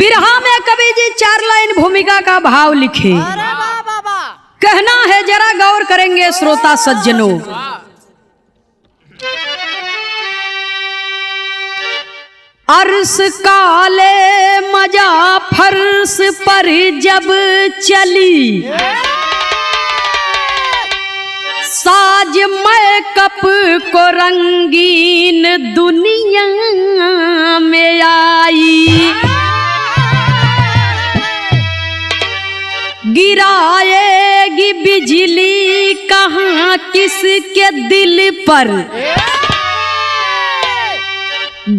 बिरहा में कवि जी 4 लाइन भूमिका का भाव लिखे। कहना है जरा गौर करेंगे श्रोता सज्जनों। अर्श काले मजा फर्श पर जब चली, साज मैकअप को रंगीन दुनिया में आई, गिराएगी बिजली कहाँ किसके दिल पर,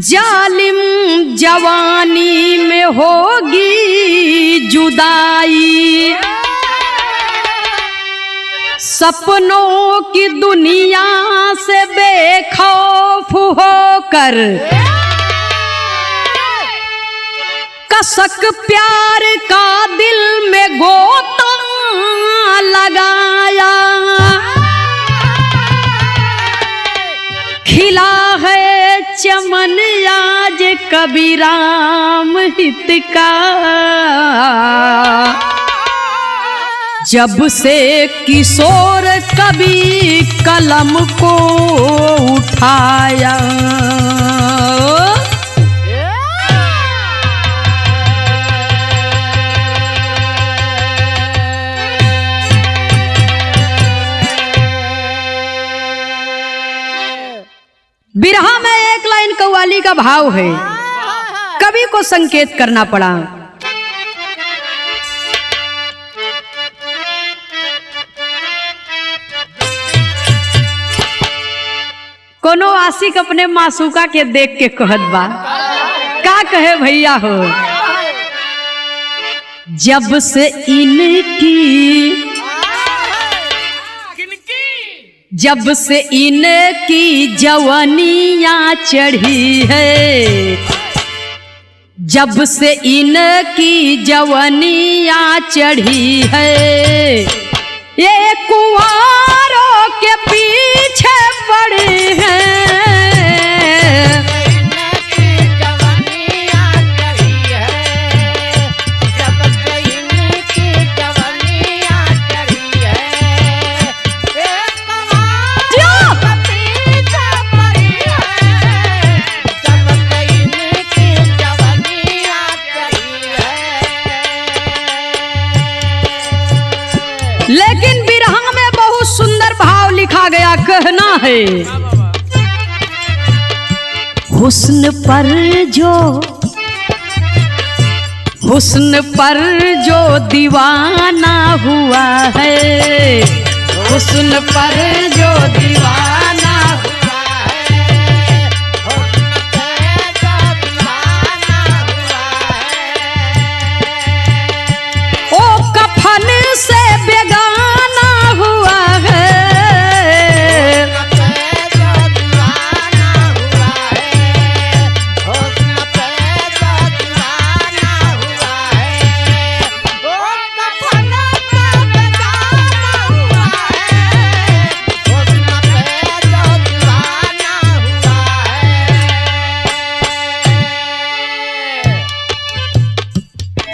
जालिम जवानी में होगी जुदाई, सपनों की दुनिया से बेखौफ होकर, कसक प्यार का दिल में गोता लगाया, खिला है चमन आज कबीराम हित का, जब से किशोर कभी कलम को उठाया। बिरहा में 1 लाइन कव्वाली का भाव है, कवि को संकेत करना पड़ा। कोनो आशिक अपने मासूका के देख के कहत बा, का कहे भैया हो, जब से इनकी जवानियाँ चढ़ी है, जब से इनकी जवानियाँ चढ़ी है, ये कुंवारों के पीछे पड़े हैं, लेकिन बिरहा में बहुत सुंदर भाव लिखा गया। कहना है हुस्न पर जो दीवाना हुआ है, हुस्न पर जो दीवाना हुआ है, ओ कफन से बेगाना हुआ है,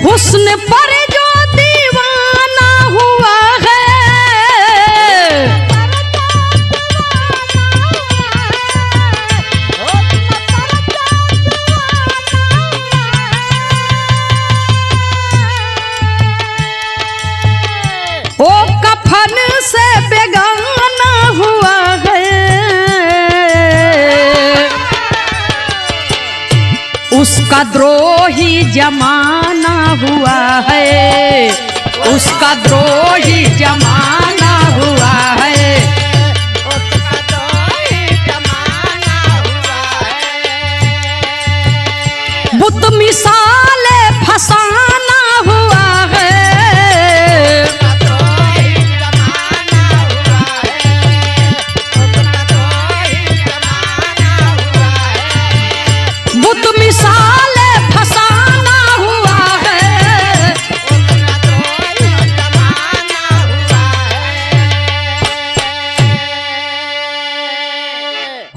हुस्न पर जो दीवाना हुआ है, ओ कफन से बेगाना हुआ है, उसका द्रोही जमाना हुआ है, उसका द्रोही जमाना हुआ है, उसका द्रोही जमाना हुआ है, बुत मिसाले फसाना हुआ है, उसका द्रोही जमाना हुआ है, उसका द्रोही जमाना हुआ है, बुत मिसाले फसाना हुआ है,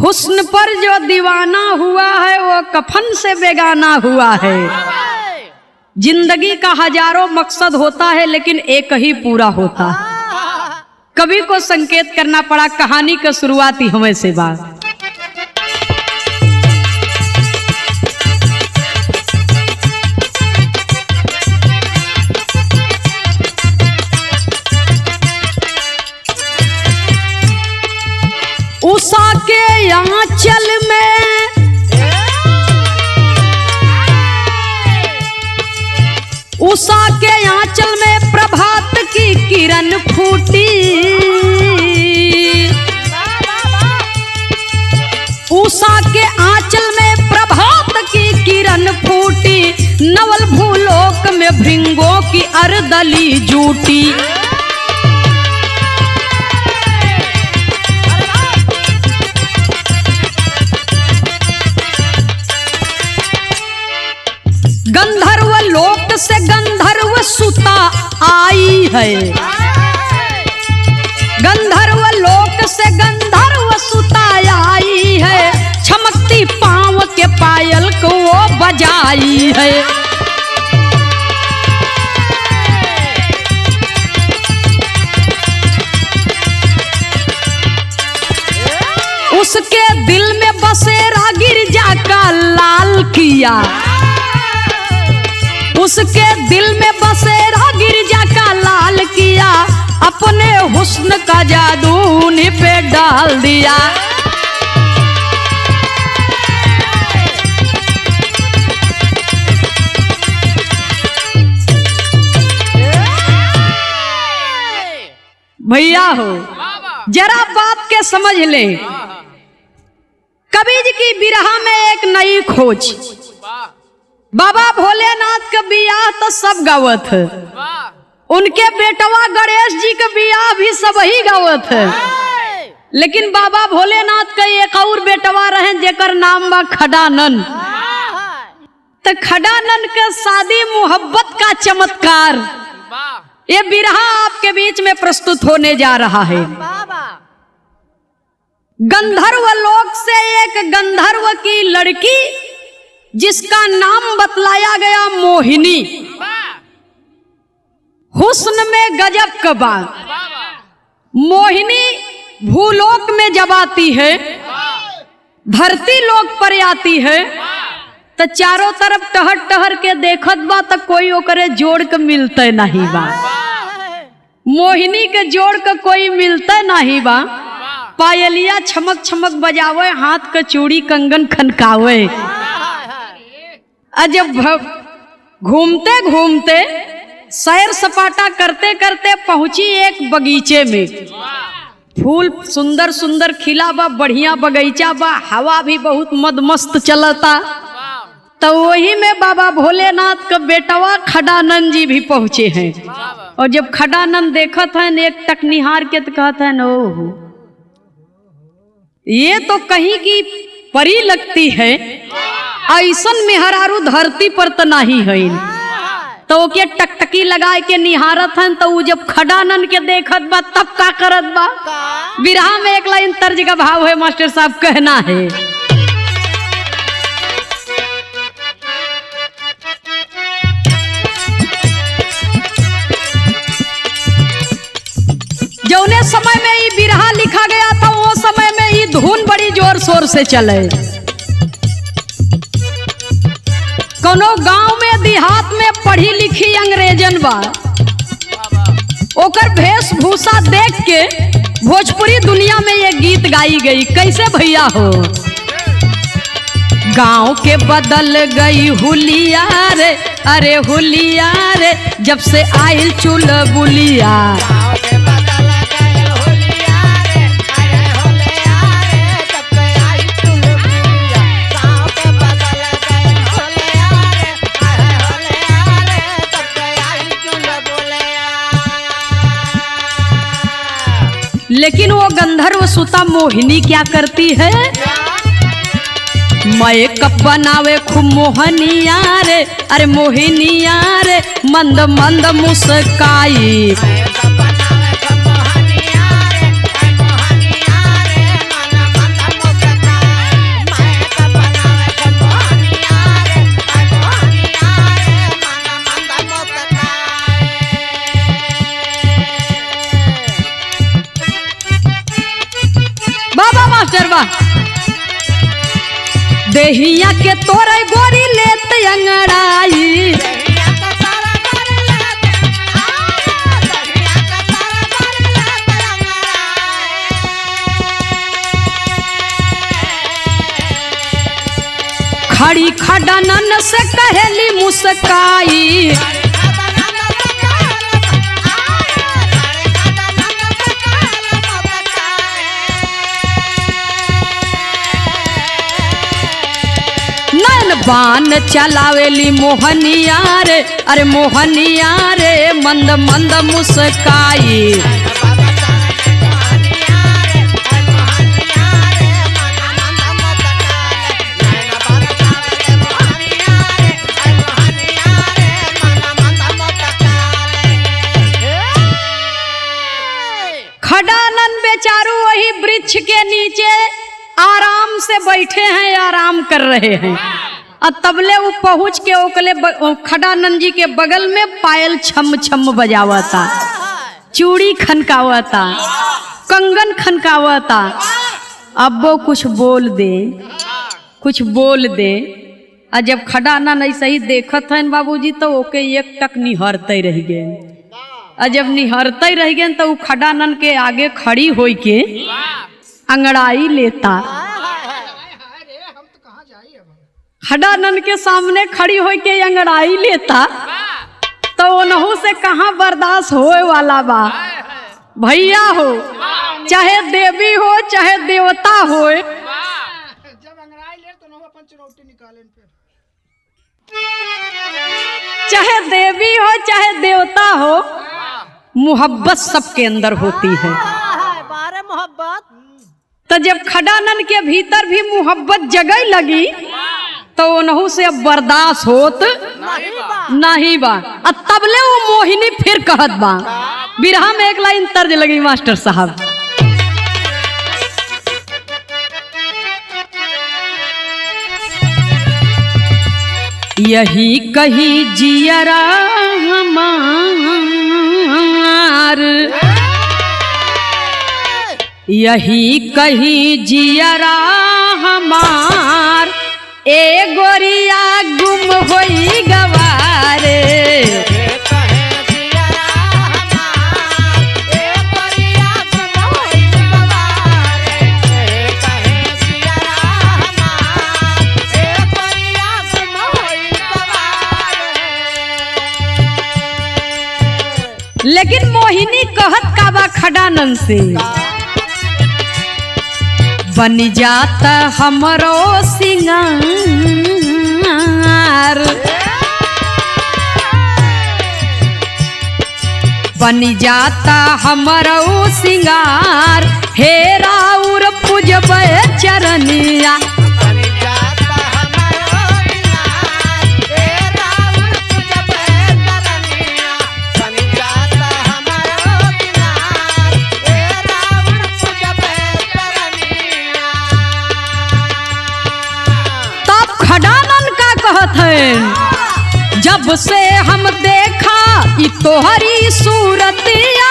हुस्न पर जो दीवाना हुआ है वो कफन से बेगाना हुआ है। जिंदगी का हजारों मकसद होता है लेकिन एक ही पूरा होता है। कवि को संकेत करना पड़ा, कहानी का शुरुआती हमें से बात। उषा के आंचल में उषा के आंचल में प्रभात की किरण फूटी। उषा के आंचल में प्रभात की किरण फूटी। नवल भूलोक में भृंगों की अर्दली जूटी। गंधर्व लोक से गंधर्व सुता आई है। गंधर्व लोक से गंधर्व सुता आई है। चमकती पांव के पायल को वो बजाई है। उसके दिल में बसेरा गिरजा का लाल किया। उसके दिल में बसेरा गिरजा का लाल किया। अपने हुस्न का जादू उन्हीं पे डाल दिया। भैया हो, जरा बात के समझ ले। कबीर जी की बिरहा में एक नई खोज। बाबा भोलेनाथ का बियाह तो सब गावत है। उनके बेटवा गणेश जी का बियाह भी सब ही गावत है। लेकिन बाबा भोलेनाथ का एक और बेटवा रहे जेकर नाम बा खडानंद। तो खडानंद का शादी मोहब्बत का चमत्कार ये बिरहा आपके बीच में प्रस्तुत होने जा रहा है। गंधर्व लोक से एक गंधर्व की लड़की जिसका नाम बतलाया गया मोहिनी। हुस्न में गजब का बात। मोहिनी भूलोक में जब आती है, धरती लोक पर आती है, तो चारों तरफ टहर टहर के देखत बा तो कोई ओकरे जोड़ के मिलते नहीं बा। मोहिनी के जोड़ के कोई मिलते नहीं बा। पायलिया छमक छमक बजावे, हाथ का चूड़ी कंगन खनकावे। जब घूमते घूमते सैर सपाटा करते करते पहुंची एक बगीचे में। फूल सुंदर सुंदर खिला बा, बढ़िया बगीचा बा, हवा भी बहुत मदमस्त चलता। तो वही में बाबा भोलेनाथ का बेटवा खडानंद जी भी पहुंचे हैं। और जब खडानंद देखत हैं एक टक निहार के तो कहते हैं, ओह ये तो कहीं की परी लगती है। ऐसन मेहरारू धरती पर तो नहीं है। तो के टकटकी लगा के निहारत हैं। तो जब खडानंद के देखत बा तब का करत बा। बिरहा में एक लाइन तर्ज का भाव है, मास्टर साहब कहना है। जौने समय में ये बिरहा लिखा गया था वो समय में ये धुन बड़ी जोर शोर से चले। कोनो गांव में देहात में पढ़ी लिखी अंग्रेजन बा, ओकर वेशभूषा देख के भोजपुरी दुनिया में ये गीत गाई गई। कैसे भैया हो? गांव के बदल गई हुलिया रे, अरे हुलिया रे, जब से आइल चुलबुलिया। लेकिन वो गंधर्व सुता मोहिनी क्या करती है? मेकअप बनावे खूब मोहनिया रे, अरे मोहिनिया रे, मंद मंद मुस्काई। देहिया के तोरे गोरी लेत अंगड़ाई। खड़ी खडानन से कहेली मुस्काई। नैन बान चलावेली मोहनिया रे, अरे मोहनिया रे मंद मंद मुस्काई। खडानन बेचारू वही वृक्ष के नीचे आराम से बैठे हैं, आराम कर रहे हैं। और तबले वो पहुंच के ओकले खडानन जी के बगल में पायल छम छम बजावता, चूड़ी खनकावता, कंगन खनकावता। अब वो कुछ बोल दे, कुछ बोल दे। और जब खडानन ऐसे ही देखत हैं बाबूजी तो ओके एक टक निहरते रह गए। और जब निहरते रह गए तो खडानन के आगे खड़ी होई के अंगड़ाई लेता। खडानन के सामने खड़ी होई के अंगड़ाई लेता तो उन्हों से कहाँ बर्दाश्त होए वाला बा। भैया हो चाहे देवी हो चाहे देवता हो, जब अंगड़ाई ले तो अपन चुनौती निकालें फिर। चाहे देवी हो चाहे देवता हो, मोहब्बत सबके अंदर होती है। बारे मोहब्बत। तो जब खडानन के भीतर भी मोहब्बत जगह लगी तो उन्हों से अब बर्दाश्त होत नहीं बा। अब तबले वो मोहिनी फिर कहत बा। बिरहा में एक लाइन तर्ज लगी मास्टर साहब। यही कही जियरा हमार, यही कही जियरा हमार, ए गोरिया गुम होई गवारे। लेकिन मोहिनी कहत का बा खडानन से, बन जाता हमरो सिंगार, बन जाता हमरो सिंगार, हे राउर पूजबे चरनिया। जब से हम देखा ई तोहरी सूरतिया,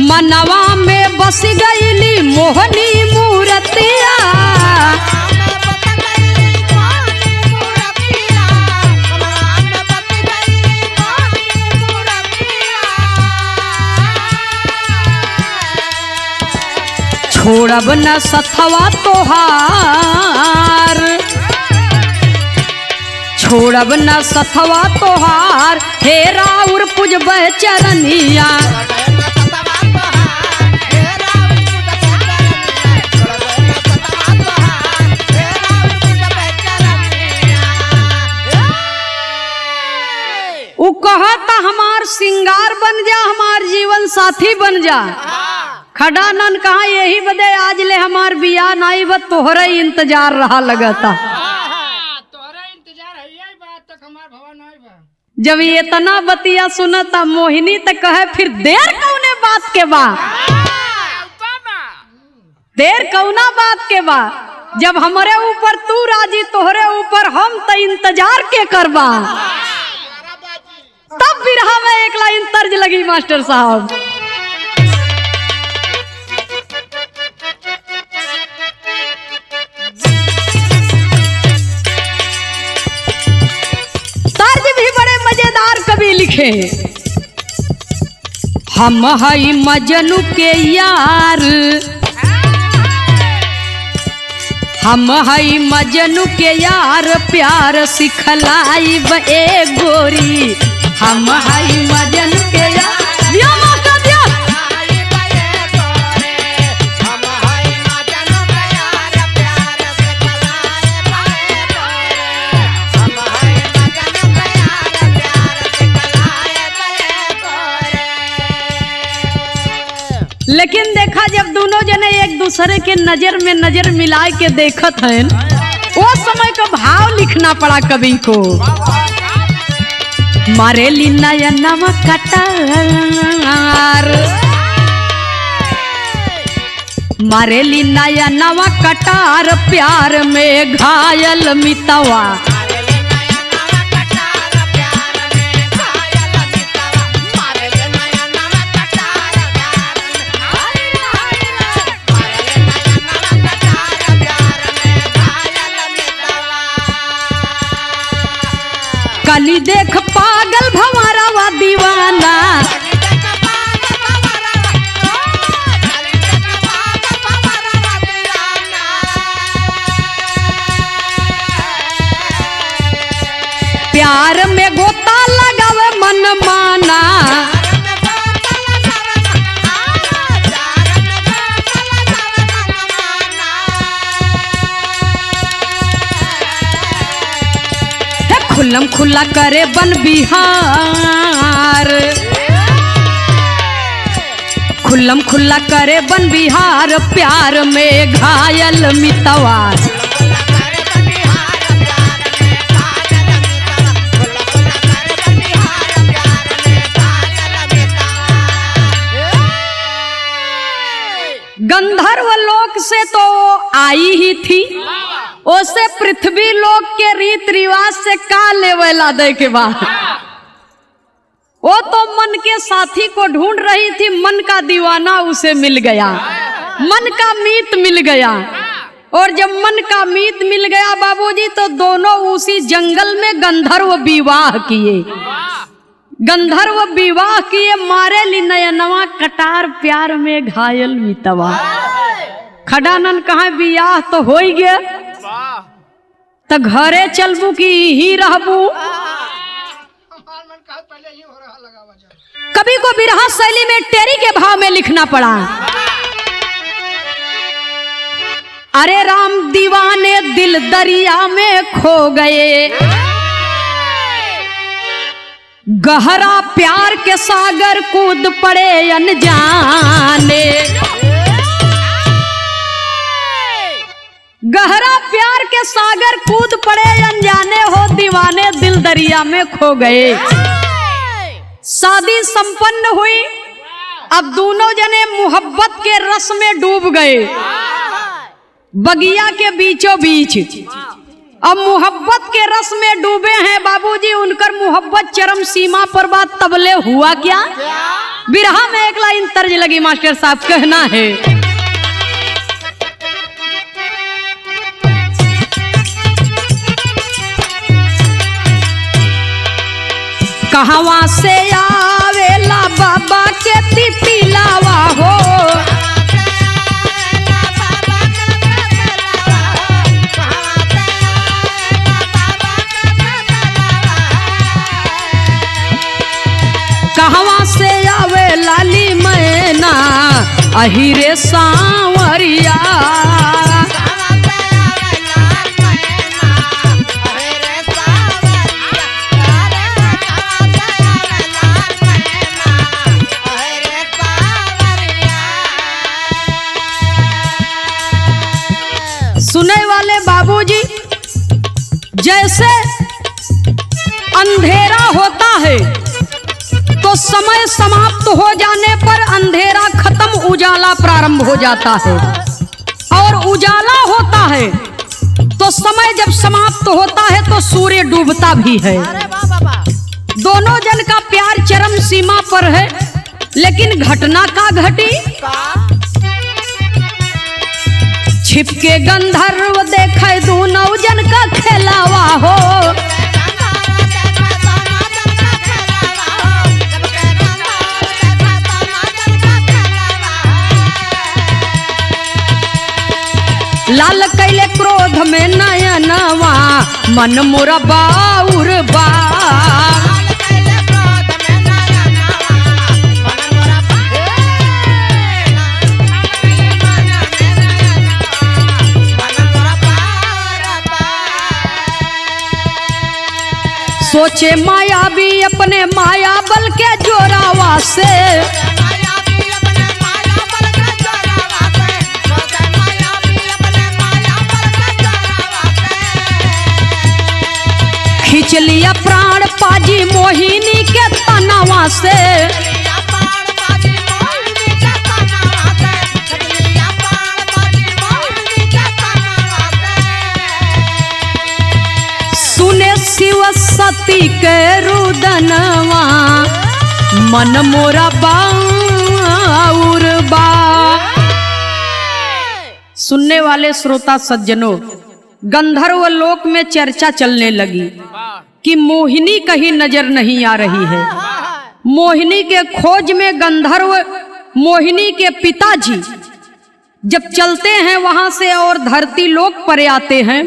मनवा में बस गईली मोहनी मूरतिया। छोड़ब न सथवा तोहार, छोड़ब न सथवा तोहार, हे राउर पूजबे चरनिया। उ कहता हमार सिंगार बन जा, हमार जीवन साथी बन जा। खडानन कहा यही बदे आज ले हमार बिया नाई बा, तोहरा इंतजार रहा लगता। तोहरा इंतजार है यही बात तक हमार भवन नहीं बा। जब ये इतना बतिया सुनता मोहिनी तो कहे फिर देर कौने बात के बा, देर कौना बात के बा। जब हमारे ऊपर तू राजी तोहरे ऊपर हम तो इंतजार के करबा। तब बिरहा में एक लाइन तर्ज लगी मास्टर साहब। तर्ज भी बड़े मजेदार कवि लिखे। हम हई मजनू के यार, हम हई मजनू के यार, प्यार सिखलाई बे गोरी। हम हई मजनू के यार, दिया मास्टर दिया। लेकिन देखा जब दोनों जने एक दूसरे के नजर में नजर मिला के देखत हैं, वो समय का भाव लिखना पड़ा कवि को। मारे ली नयनवा कटार, मारे ली नयनवा कटार, प्यार में घायल मितवा। कली देख पागल भंवरवा दीवाना, प्यार में गोता लगावे मन माना। खुल्लम खुल्ला करे बन बिहार, खुल्लम खुल्ला करे बन बिहार, प्यार में घायल मितवा। गंधर्व लोक से तो आई ही थी, उसे पृथ्वी लोक के रीत रिवाज से का लेवला दे के बाद वो तो मन के साथी को ढूंढ रही थी। मन का दीवाना उसे मिल गया, मन का मीत मिल गया। और जब मन का मीत मिल गया बाबूजी, तो दोनों उसी जंगल में गंधर्व विवाह किए। गंधर्व विवाह किए, मारे ली नयनवा कटार, प्यार में घायल मितवा। खडानन कहा बियाह तो हो ही गया, तो घरे चलबू की ही रहबू। कवि को बिरहा शैली में टेरी के भाव में लिखना पड़ा। अरे राम दीवाने दिल दरिया में खो गए, गहरा प्यार के सागर कूद पड़े अनजाने। गहरा प्यार के सागर कूद पड़े अनजाने, हो दीवाने दिल दरिया में खो गए। शादी संपन्न हुई, अब दोनों जने मोहब्बत के रस में डूब गए, बगिया के बीचों बीच। अब मोहब्बत के रस में डूबे हैं बाबूजी, उनकर मोहब्बत चरम सीमा पर बात। तबले हुआ क्या? बिरहा में एक लाइन तर्ज लगी मास्टर साहब, कहना है कहवा से आवेला बाबा के तितिलावा हो, कहवा से आवे लाली मैना अहिरे सांवरिया। सुने वाले बाबूजी, जैसे अंधेरा होता है तो समय समाप्त हो जाने पर अंधेरा खत्म, उजाला प्रारंभ हो जाता है। और उजाला होता है समय जब समाप्त होता है तो सूर्य डूबता भी है। अरे वाह बाबा। दोनों जन का प्यार चरम सीमा पर है, लेकिन घटना का घटी। छिपके गंधर्व देखे दोनों जन का खेलावा हो। लाल कैले क्रोध में नयनवा मन मोरा बाउर बा। सोचे माया भी अपने माया बल के जोरावा से। खींच लिया प्राण पाजी मोहिनी के तनावा से। सुने शिव सती के रुदनवा मन मोरा बाउर बा। सुनने वाले श्रोता सज्जनों, गंधर्व लोक में चर्चा चलने लगी कि मोहिनी कहीं नजर नहीं आ रही है। मोहिनी के खोज में गंधर्व मोहिनी के पिताजी जब चलते हैं वहां से और धरती लोक पर आते हैं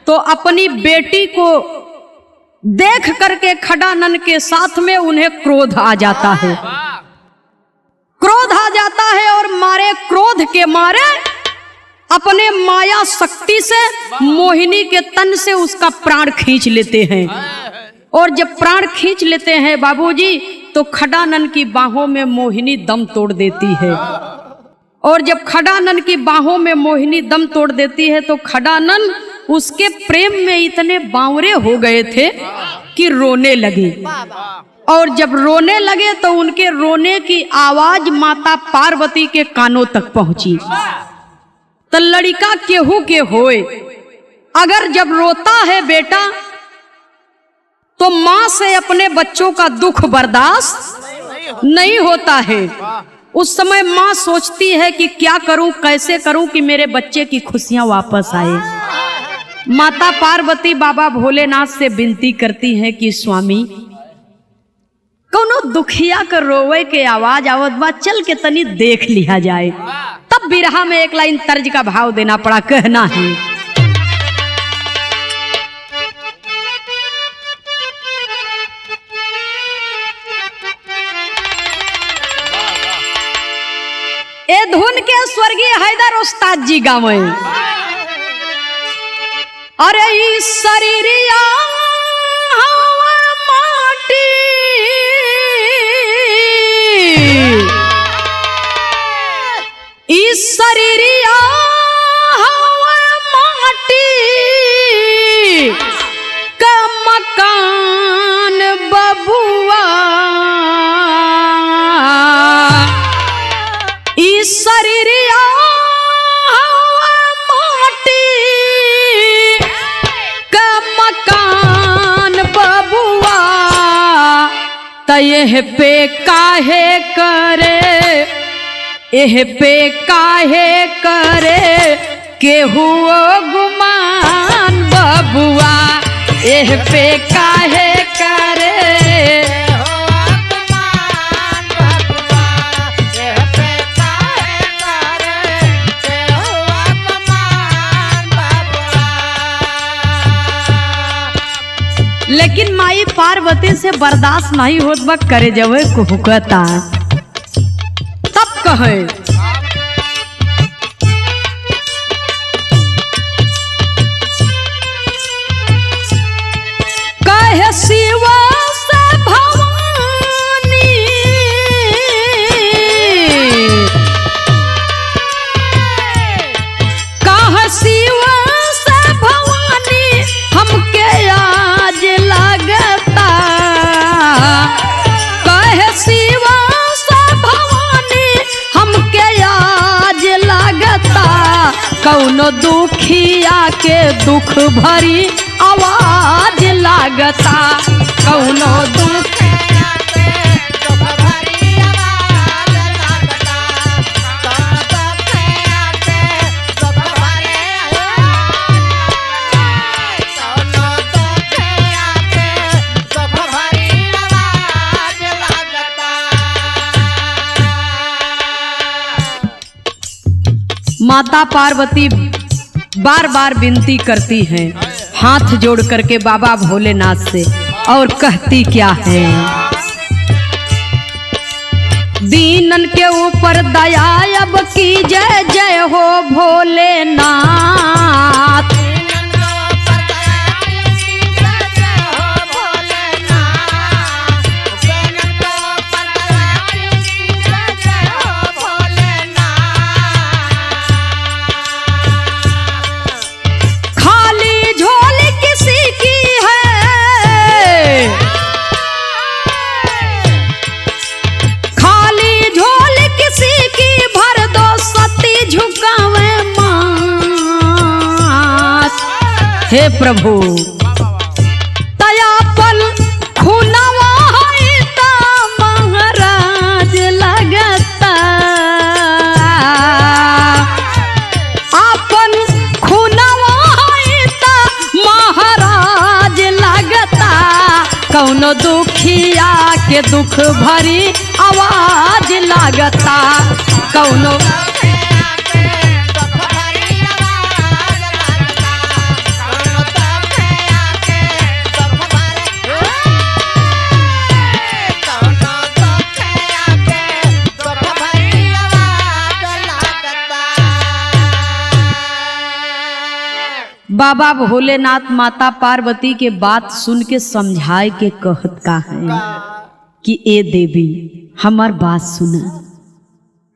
तो अपनी बेटी को देख करके खडानन के साथ में उन्हें क्रोध आ जाता है। क्रोध आ जाता है और मारे क्रोध के मारे अपने माया शक्ति से मोहिनी के तन से उसका प्राण खींच लेते हैं। और जब प्राण खींच लेते हैं बाबूजी, तो खडानन की बाहों में मोहिनी दम तोड़ देती है। और जब खडानन की बाहों में मोहिनी दम तोड़ देती है तो खडानन उसके प्रेम में इतने बावरे हो गए थे कि रोने लगे। और जब रोने लगे तो उनके रोने की आवाज माता पार्वती के कानों तक पहुंची। तो लड़का केहू के होए, अगर जब रोता है बेटा तो माँ से अपने बच्चों का दुख बर्दाश्त नहीं होता है। उस समय माँ सोचती है कि क्या करूं, कैसे करूं कि मेरे बच्चे की खुशियां वापस आए। माता पार्वती बाबा भोलेनाथ से विनती करती है कि स्वामी, कोनो दुखिया कर रोवे के आवाज आवत बा, चल के तनी देख लिया जाए। तब बिरहा में एक लाइन तर्ज का भाव देना पड़ा, कहना है ए धुन के स्वर्गीय हैदर उस्ताद जी गावे। अरे इस शरीरिया माटी इस शरीरिया माटी का मकान बबुआ। इस शरीरिया माटी का मकान बबुआ। तयह पे काहे करे, एह पे काहे करे केहू गुमान बबुआ। एह पे काहे करे लेकिन माई पार्वती से बर्दाश्त नहीं होत बा, करे जवे कुहकता। तब कहे कहे शिवा से भवानी कहे शिवा से भवानी हमके आज लगता। कहे शिवा से भवानी हमके कौनो दुखिया के दुख भरी आवाज लागता। कौनो दुख माता पार्वती बार बार विनती करती हैं हाथ जोड़ करके बाबा भोलेनाथ से, और कहती क्या है? दीनन के ऊपर दया अब की जय जय हो भोलेनाथ। हे प्रभु तयापन खुनवा है ता महाराज लगता। आपन खुनवा है ता महाराज लगता। कौनो दुखिया के दुख भरी आवाज लागता। कौनो बाबा भोलेनाथ माता पार्वती के बात सुन के समझाए के कहत का है कि ए देवी हमार बात सुना।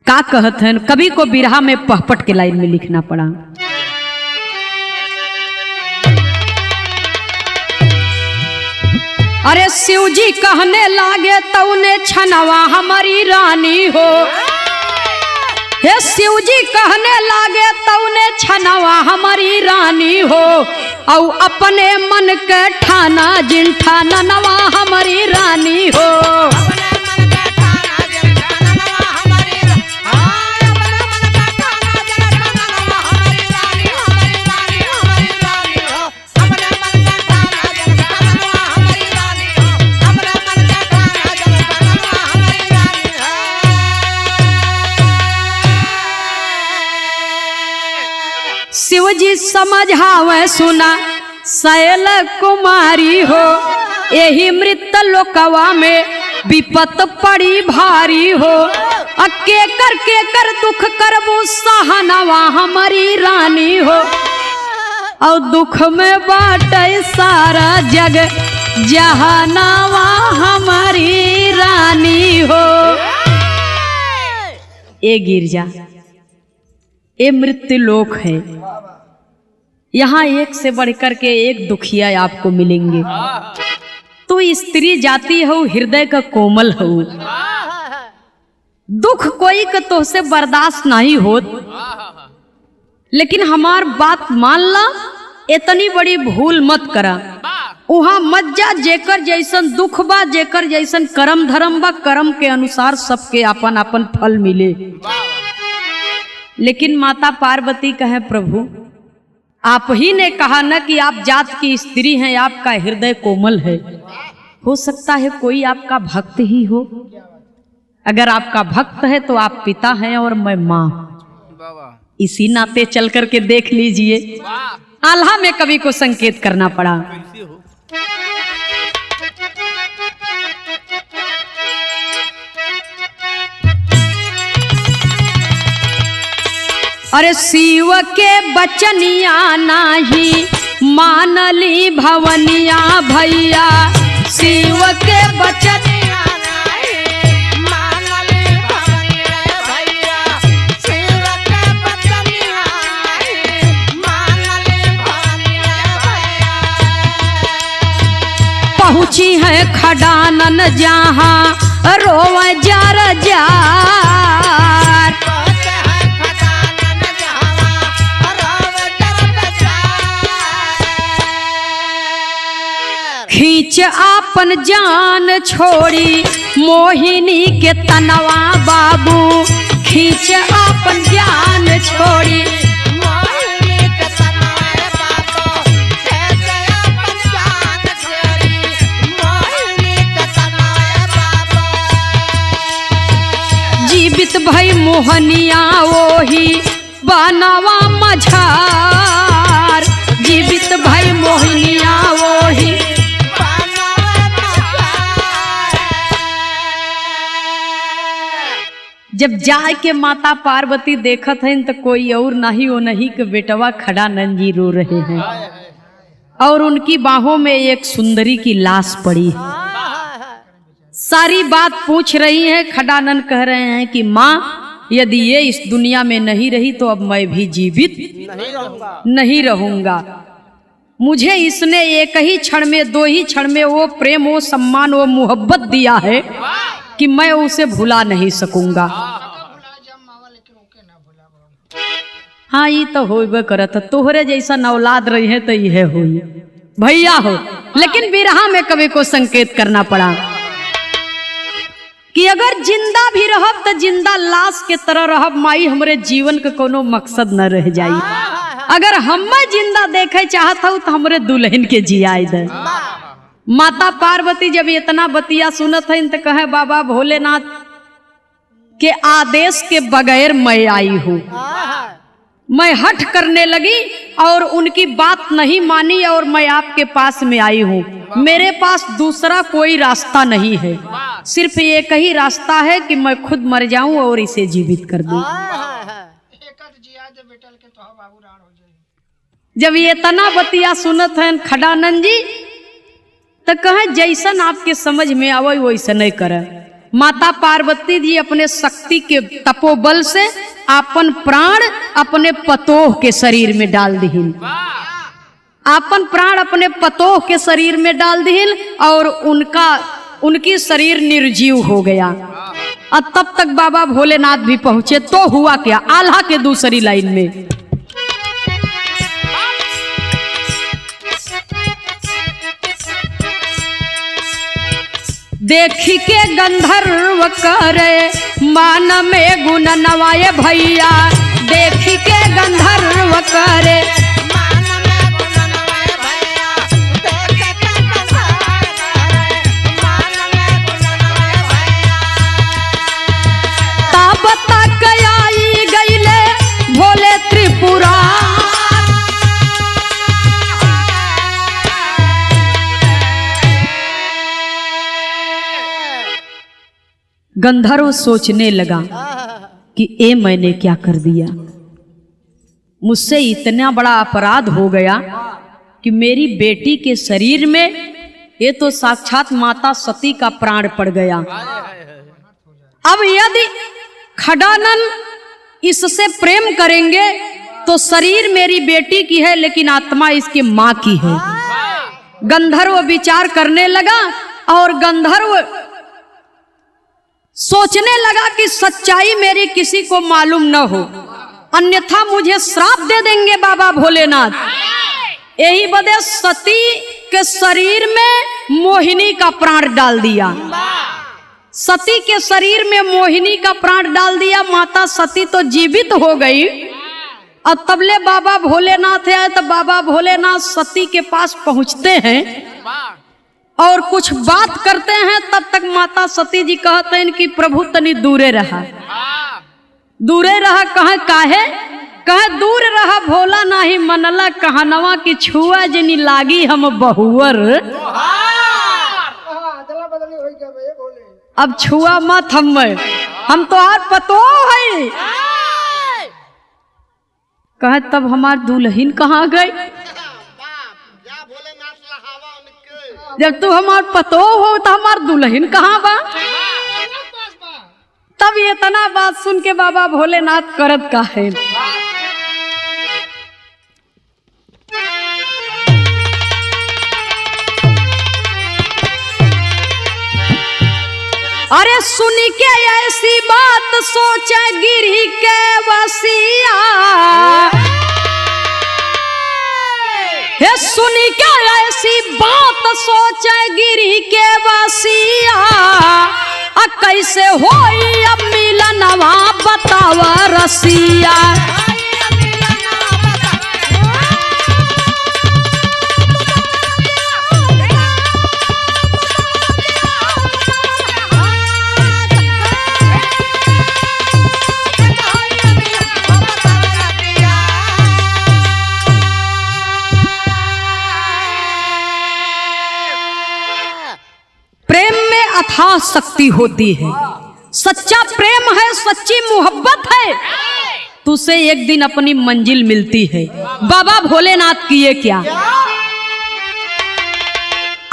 का कहत है? कवि को बिरहा में पहपट के लाइन में लिखना पड़ा। अरे शिव जी कहने लागे तौने छनवा हमारी रानी हो। हे शिव जी कहने लागे तौने छनवा हमारी रानी हो। औ अपने मन के ठाना जिन ठाना नवा हमारी रानी हो। शिव जी समझावे सुना शैल कुमारी हो। यही मृत लोकवा में विपत पड़ी भारी हो। के कर दुख करबू सहनवा हमारी रानी हो। और दुख में बाटे सारा जग जहानावा हमारी रानी हो। ए गिरजा ये मृत्यु लोक है। यहाँ एक से बढ़कर के एक दुखिया आपको मिलेंगे। तो स्त्री जाति हो, हृदय का कोमल हो, दुख कोई का तो से बर्दाश्त नहीं हो। लेकिन हमार बात मान ला, इतनी बड़ी भूल मत करा। वहाँ मत जा जेकर जैसन दुख बा, जेकर जैसन कर्म धर्म बा, कर्म के अनुसार सबके अपन अपन फल मिले। लेकिन माता पार्वती कहे प्रभु आप ही ने कहा ना कि आप जात की स्त्री हैं, आपका हृदय कोमल है। हो सकता है कोई आपका भक्त ही हो। अगर आपका भक्त है तो आप पिता हैं और मैं माँ। इसी नाते चल करके देख लीजिए। आल्हा में कवि को संकेत करना पड़ा। अरे शिव के बचनिया नाही मानली भवनिया भैया। शिव के बचनिया नाही मानली भवनिया भैया। शिव के बचनिया नाही मानली भवनिया भैया। पहुंची है खडानन जहाँ रोवे जार जार। खींच आपन जान छोड़ी मोहिनी के तनवा बाबू, खींच आपन जान छोड़ी जीवित भई मोहनिया ओही बनवा मझार, जीवित भई मोहनिया ओही। जब जाय के माता पार्वती देखत हैं तो कोई और नहीं वो नहीं के बेटवा खड़ानंद जी रो रहे हैं और उनकी बाहों में एक सुंदरी की लाश पड़ी है। सारी बात पूछ रही है। खड़ानंद कह रहे हैं कि माँ यदि ये इस दुनिया में नहीं रही तो अब मैं भी जीवित नहीं रहूंगा। मुझे इसने एक ही क्षण में, दो ही क्षण में वो प्रेम, वो सम्मान, वो मोहब्बत दिया है कि मैं उसे भुला नहीं सकूंगा। हाँ ये तो होबे करत, तोहरे जैसा नौलाद रही है तो यह हुई भैया हो। लेकिन बिरहा में कवि को संकेत करना पड़ा कि अगर जिंदा भी रहब तो जिंदा लाश के तरह रहब, माई हमरे जीवन का कोनो मकसद न रह जाई। अगर हम जिंदा देखे चाहत हूँ तो हमरे दुल्हन के जियाई दे। माता पार्वती जब इतना बतिया सुनत है तो कहे बाबा भोलेनाथ के आदेश के बगैर मैं आई हूँ। मैं हठ करने लगी और उनकी बात नहीं मानी और मैं आपके पास में आई हूँ। मेरे पास दूसरा कोई रास्ता नहीं है, सिर्फ एक ही रास्ता है कि मैं खुद मर जाऊं और इसे जीवित कर दूं। जब ये तना बतिया सुनत हैं खड़ानंद जी तो कहे जैसन आपके समझ में आवे वैसन नहीं करे। माता पार्वती जी अपने शक्ति के तपोबल से अपन प्राण अपने पतोह के शरीर में डाल दीन, अपन प्राण अपने पतोह के शरीर में डाल दीन और उनकी शरीर निर्जीव हो गया। और तब तक बाबा भोलेनाथ भी पहुंचे तो हुआ क्या, आल्हा के दूसरी लाइन में देखी के गंधर्व करे मान में गुण नवाए भैया, देखी के गंधर्व करे तब तक आई गईले भोले त्रिपुरा। गंधर्व सोचने लगा कि ए मैंने क्या कर दिया, मुझसे इतना बड़ा अपराध हो गया कि मेरी बेटी के शरीर में ये तो साक्षात माता सती का प्राण पड़ गया। अब यदि खड़ानंद इससे प्रेम करेंगे तो शरीर मेरी बेटी की है लेकिन आत्मा इसकी माँ की है। गंधर्व विचार करने लगा और गंधर्व सोचने लगा कि सच्चाई मेरी किसी को मालूम न हो, अन्यथा मुझे श्राप दे देंगे बाबा भोलेनाथ। यही बदे सती के शरीर में मोहिनी का प्राण डाल दिया। सती के शरीर में मोहिनी का प्राण डाल दिया। माता सती तो जीवित हो गई। और तबले बाबा भोलेनाथ आए तो बाबा भोलेनाथ सती के पास पहुंचते हैं और कुछ बात करते हैं। तब तक माता सती जी कहते हैं कि प्रभु तनी दूरे रहा, दूरे रहा। कहे काहे? कहे दूर रहा भोला नाही मनला कहनवा की छुआ जनी लागी हम बहुवर। अब छुआ मत हम तो आज पतो है। कहे तब हमार दुल्हन कहाँ गई? जब तू हमार पतो हो तो हमार दुल्हन कहाँ बा? तब ये तना बात सुन के बाबा भोलेनाथ करत का है। अरे सुन के ऐसी बात सोचे गिरी के वसिया, हे सुनी क्या ऐसी बात सोचे गिरी के बसिया, कैसे होई अब मिलनवा बताव रसिया। अथाह शक्ति होती है, सच्चा प्रेम है, सच्ची मोहब्बत है, तुझसे एक दिन अपनी मंजिल मिलती है। बाबा भोलेनाथ किए क्या,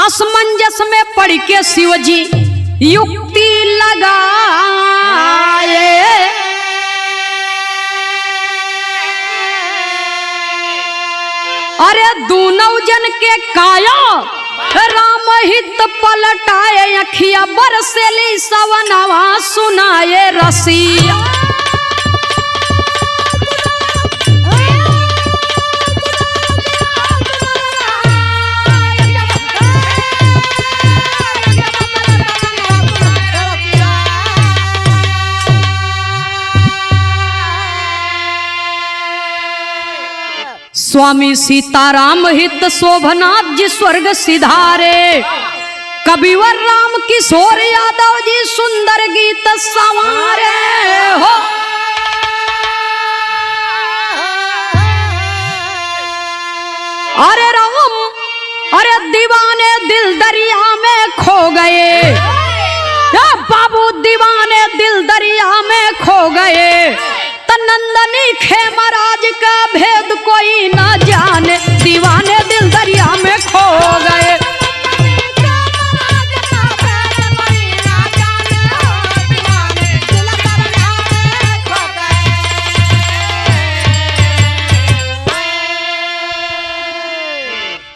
असमंजस में पड़ के शिवजी युक्ति लगाए, अरे दोनों जन के काया राम हित पलटाए, अखिया बरसेली सवनवा सुनाए रसिया। स्वामी सीताराम हित शोभनाथ जी स्वर्ग सिधारे, कविवर राम किशोर यादव जी सुंदर गीत संवारे हो। अरे राम अरे दीवाने दिल दरिया में खो गए, बाबू दीवाने दिल दरिया में खो गए, तनंदनी खेमराज का भेद को